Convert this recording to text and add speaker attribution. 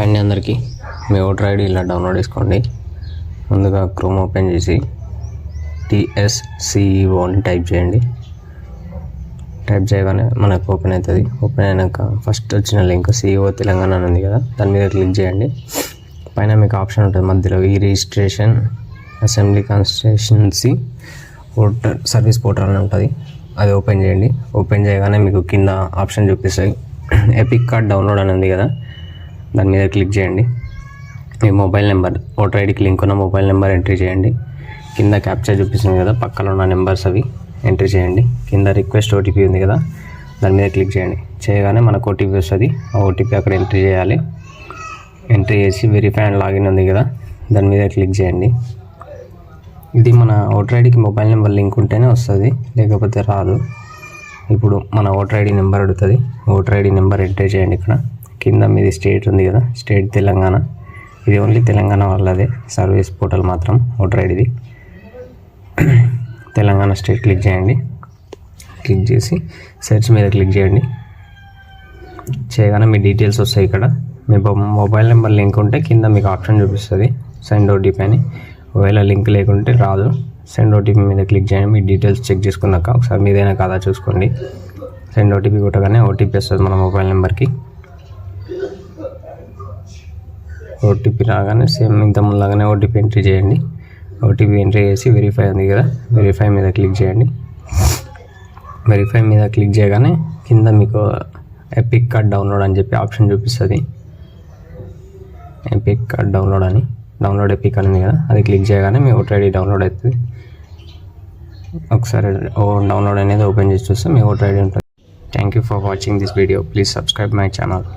Speaker 1: And అందరికీ మీ voter ID ఇలా download చేసుకోండి. ముందుగా క్రోమ్ ఓపెన్ చేసి TSCEO అని టైప్ చేయండి. టైప్ చేయగానే మనకు ఓపెన్ అవుతుంది. ఓపెన్ అయినాక ఫస్ట్ వచ్చిన లింక్ CEO తెలంగాణ అని ఉంది కదా, దాని మీద క్లిక్ చేయండి. పైన మీకు ఆప్షన్ ఉంటుంది మధ్యలో ఈ registration assembly constituency voter service portal అని ఉంటుంది. అది ఓపెన్ చేయండి. ఓపెన్ చేయగానే మీకు కింద ఆప్షన్ చూపిస్తుంది ఎపిక్ కార్డ్ డౌన్లోడ్ అని ఉంది కదా, దాని మీద క్లిక్ చేయండి. మీ మొబైల్ నెంబర్ ఓటర్ ఐడికి లింక్ ఉన్న మొబైల్ నెంబర్ ఎంట్రీ చేయండి. కింద క్యాప్చర్ చూపిస్తుంది కదా, పక్కన ఉన్న నెంబర్స్ అవి ఎంట్రీ చేయండి. కింద రిక్వెస్ట్ OTP ఉంది కదా, దాని మీద క్లిక్ చేయండి. చేయగానే మనకు OTP వస్తుంది. ఆ OTP అక్కడ ఎంట్రీ చేయాలి. ఎంట్రీ చేసి వెరిఫై అండ్ లాగిన్ ఉంది కదా, దాని మీద క్లిక్ చేయండి. ఇది మన ఓటర్ ఐడికి మొబైల్ నెంబర్ లింక్ ఉంటేనే వస్తుంది, లేకపోతే రాదు. ఇప్పుడు మన ఓటర్ ఐడి నెంబర్ అడుగుతుంది. ఓటర్ ఐడి నెంబర్ ఎంట్రీ చేయండి. ఇక్కడ కింద మీది స్టేట్ ఉంది కదా, స్టేట్ తెలంగాణ. ఇది ఓన్లీ తెలంగాణ వాళ్ళదే సర్వీస్ పోర్టల్ మాత్రం ఓటర్ ఐడిది. తెలంగాణ స్టేట్ క్లిక్ చేయండి. క్లిక్ చేసి సెర్చ్ మీద క్లిక్ చేయండి. చేయగానే మీ డీటెయిల్స్ వస్తాయి. ఇక్కడ మీ మొబైల్ నెంబర్ లింక్ ఉంటే కింద మీకు ఆప్షన్ చూపిస్తుంది సెండ్ OTP అని. ఒకవేళ లింక్ లేకుంటే రాదు. సెండ్ OTP మీద క్లిక్ చేయండి. మీ డీటెయిల్స్ చెక్ చేసుకున్నాక ఒకసారి మీదైనా కాదా చూసుకోండి. సెండ్ OTP కొట్టగానే OTP వస్తుంది మన మొబైల్ నెంబర్కి. OTP రాగానే సేమ్ ఇంత ముందులాగానే OTP ఎంట్రీ చేయండి. OTP ఎంట్రీ చేసి వెరిఫై ఉంది కదా, వెరిఫై మీద క్లిక్ చేయండి. వెరిఫై మీద క్లిక్ చేయగానే కింద మీకు ఎపిక్ కార్డ్ డౌన్లోడ్ అని చెప్పి ఆప్షన్ చూపిస్తుంది. ఎపిక్ కార్డ్ డౌన్లోడ్ అని, డౌన్లోడ్ ఎపిక్ అని ఉంది కదా, అది క్లిక్ చేయగానే మీ ఓటర్ ఐడి డౌన్లోడ్ అవుతుంది. ఒకసారి డౌన్లోడ్ అనేది ఓపెన్ చేసి చూస్తే మీ ఓటర్ ఐడి ఉంటుంది. Thank you for watching this video. Please subscribe my channel.